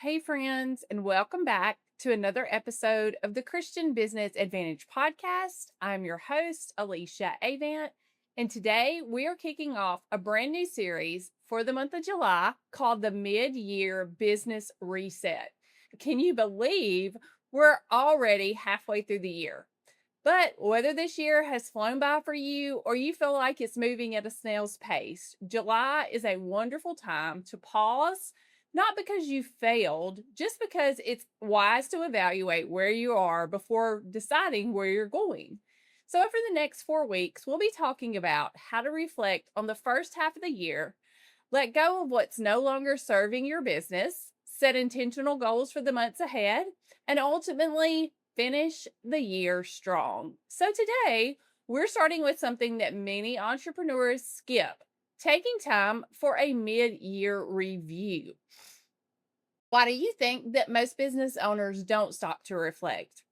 Hey, friends, and welcome back to another episode of the Christian Business Advantage podcast. I'm your host, Alicia Avant, and today we are kicking off a brand new series for the month of July called the Mid-Year Business Reset. Can you believe we're already halfway through the year? But whether this year has flown by for you or you feel like it's moving at a snail's pace, July is a wonderful time to pause, not because you failed, just because it's wise to evaluate where you are before deciding where you're going. So, over the next 4 weeks, we'll be talking about how to reflect on the first half of the year, let go of what's no longer serving your business, set intentional goals for the months ahead, and ultimately finish the year strong. So today, we're starting with something that many entrepreneurs skip, taking time for a mid-year review. Why do you think that most business owners don't stop to reflect?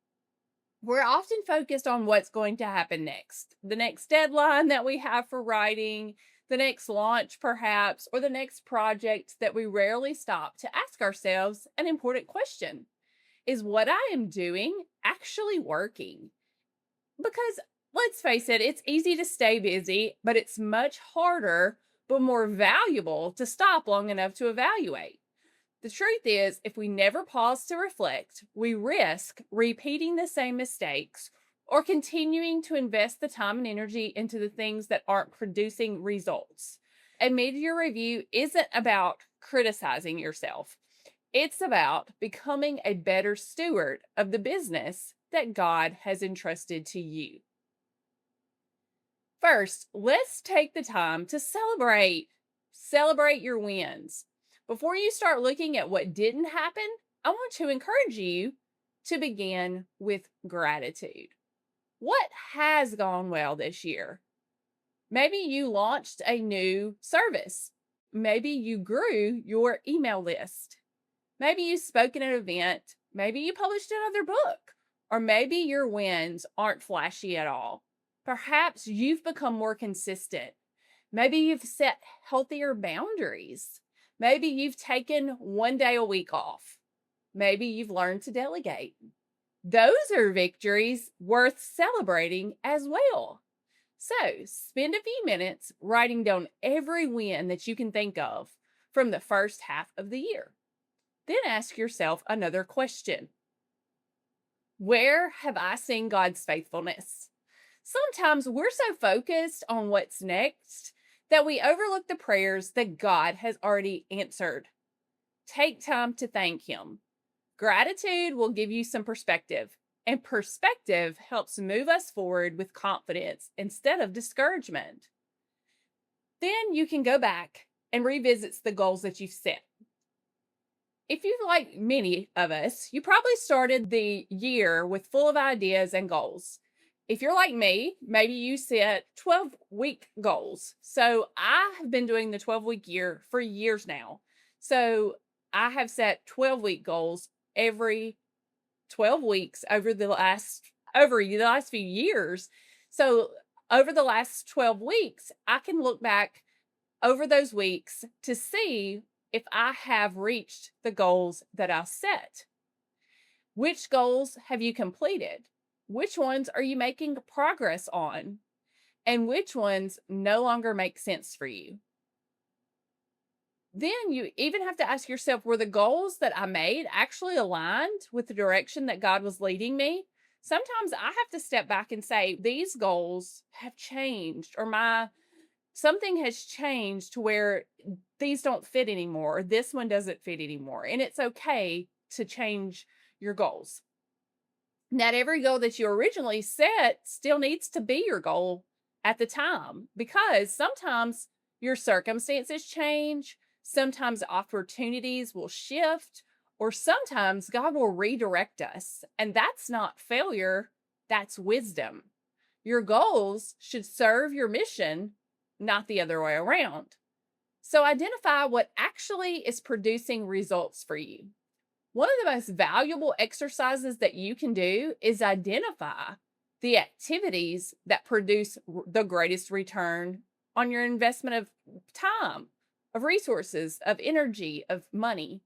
We're often focused on what's going to happen next, the next deadline that we have for writing, the next launch, perhaps, or the next project, that we rarely stop to ask ourselves an important question. Is what I am doing actually working? Because let's face it, it's easy to stay busy, but it's much harder, but more valuable to stop long enough to evaluate. The truth is, if we never pause to reflect, we risk repeating the same mistakes or continuing to invest the time and energy into the things that aren't producing results. A mid-year review isn't about criticizing yourself. It's about becoming a better steward of the business that God has entrusted to you. First, let's take the time to celebrate. Celebrate your wins. Before you start looking at what didn't happen, I want to encourage you to begin with gratitude. What has gone well this year? Maybe you launched a new service. Maybe you grew your email list. Maybe you spoke at an event. Maybe you published another book. Or maybe your wins aren't flashy at all. Perhaps you've become more consistent. Maybe you've set healthier boundaries. Maybe you've taken one day a week off. Maybe you've learned to delegate. Those are victories worth celebrating as well. So spend a few minutes writing down every win that you can think of from the first half of the year. Then ask yourself another question. Where have I seen God's faithfulness? Sometimes we're so focused on what's next that we overlook the prayers that God has already answered. Take time to thank Him. Gratitude will give you some perspective, and perspective helps move us forward with confidence instead of discouragement. Then you can go back and revisit the goals that you've set. If you, like many of us, you probably started the year with full of ideas and goals. If you're like me, maybe you set 12-week goals. So I have been doing the 12-week year for years now. So I have set 12-week goals every 12 weeks over the last few years. So over the last 12 weeks, I can look back over those weeks to see if I have reached the goals that I set. Which goals have you completed? Which ones are you making progress on? And which ones no longer make sense for you? Then you even have to ask yourself, were the goals that I made actually aligned with the direction that God was leading me? Sometimes I have to step back and say, these goals have changed, or something has changed to where these don't fit anymore, or this one doesn't fit anymore. And it's okay to change your goals. Not every goal that you originally set still needs to be your goal at the time, because sometimes your circumstances change, sometimes opportunities will shift, or sometimes God will redirect us. And that's not failure, that's wisdom. Your goals should serve your mission, not the other way around. So identify what actually is producing results for you. One of the most valuable exercises that you can do is identify the activities that produce the greatest return on your investment of time, of resources, of energy, of money.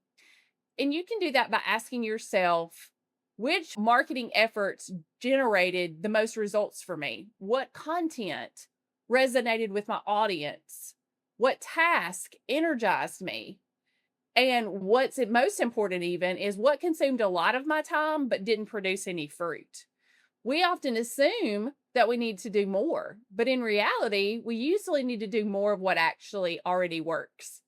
And you can do that by asking yourself, which marketing efforts generated the most results for me? What content resonated with my audience? What task energized me? And what's most important even is what consumed a lot of my time but didn't produce any fruit. We often assume that we need to do more, but in reality, we usually need to do more of what actually already works.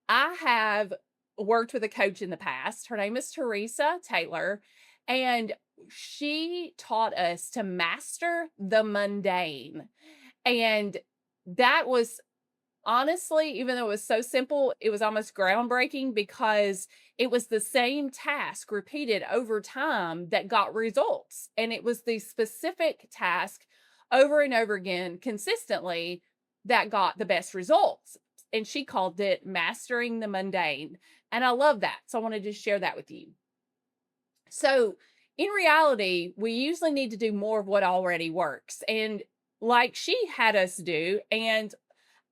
I have worked with a coach in the past. Her name is Teresa Taylor, and she taught us to master the mundane. And that was honestly, even though it was so simple, it was almost groundbreaking because it was the same task repeated over time that got results. And it was the specific task over and over again consistently that got the best results. And she called it mastering the mundane. And I love that. So I wanted to share that with you. So in reality, we usually need to do more of what already works. And like she had us do, and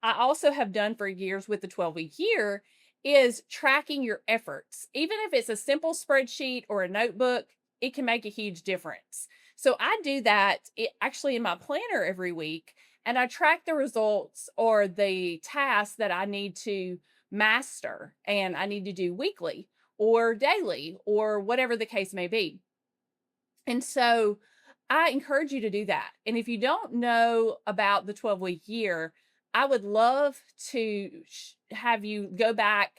I also have done for years with the 12-week year, is tracking your efforts. Even if it's a simple spreadsheet or a notebook, it can make a huge difference. So I do that actually in my planner every week, and I track the results or the tasks that I need to master and I need to do weekly or daily or whatever the case may be. And so I encourage you to do that. And if you don't know about the 12-week year, I would love to have you go back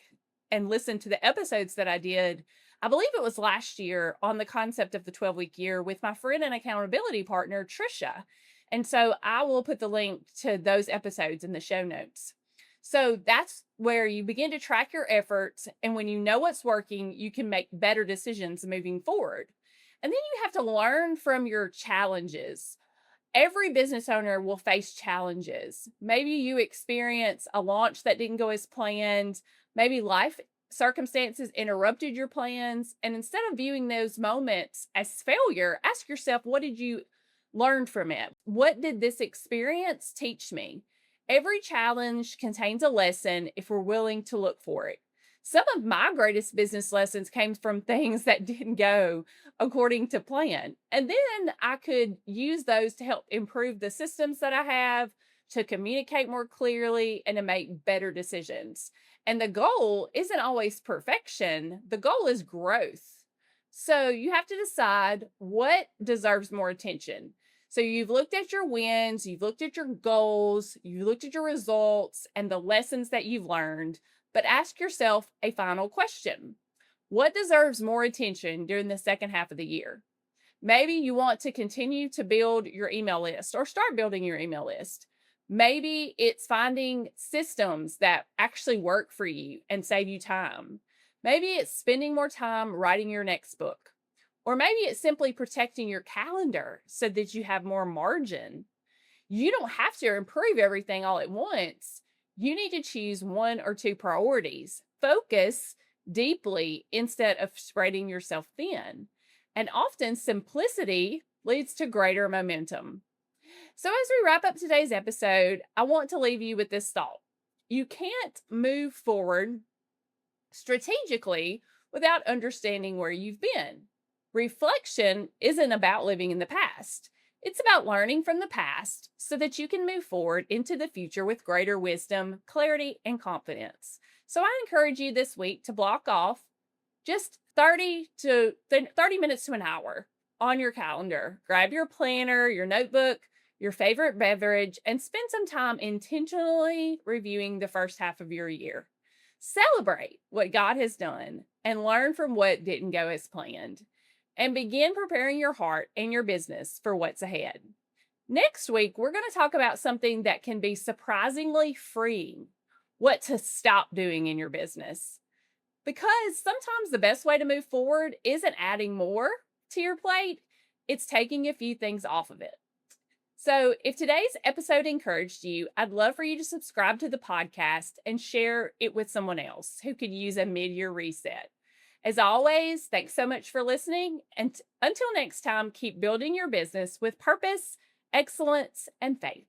and listen to the episodes that I did. I believe it was last year on the concept of the 12-week year with my friend and accountability partner, Trisha. And so I will put the link to those episodes in the show notes. So that's where you begin to track your efforts. And when you know what's working, you can make better decisions moving forward. And then you have to learn from your challenges. Every business owner will face challenges. Maybe you experience a launch that didn't go as planned. Maybe life circumstances interrupted your plans. And instead of viewing those moments as failure, ask yourself, what did you learn from it? What did this experience teach me? Every challenge contains a lesson if we're willing to look for it. Some of my greatest business lessons came from things that didn't go according to plan. And then I could use those to help improve the systems that I have, to communicate more clearly, and to make better decisions. And the goal isn't always perfection. The goal is growth. So you have to decide what deserves more attention. So you've looked at your wins, you've looked at your goals, you've looked at your results and the lessons that you've learned, but ask yourself a final question. What deserves more attention during the second half of the year? Maybe you want to continue to build your email list or start building your email list. Maybe it's finding systems that actually work for you and save you time. Maybe it's spending more time writing your next book. Or maybe it's simply protecting your calendar so that you have more margin. You don't have to improve everything all at once. You need to choose one or two priorities. Focus deeply instead of spreading yourself thin. And often simplicity leads to greater momentum. So as we wrap up today's episode, I want to leave you with this thought. You can't move forward strategically without understanding where you've been. Reflection isn't about living in the past. It's about learning from the past so that you can move forward into the future with greater wisdom, clarity, and confidence. So I encourage you this week to block off just 30 minutes to an hour on your calendar. Grab your planner, your notebook, your favorite beverage, and spend some time intentionally reviewing the first half of your year. Celebrate what God has done and learn from what didn't go as planned. And begin preparing your heart and your business for what's ahead. Next week, we're going to talk about something that can be surprisingly freeing, what to stop doing in your business. Because sometimes the best way to move forward isn't adding more to your plate, it's taking a few things off of it. So if today's episode encouraged you, I'd love for you to subscribe to the podcast and share it with someone else who could use a mid-year reset. As always, thanks so much for listening. And until next time, keep building your business with purpose, excellence, and faith.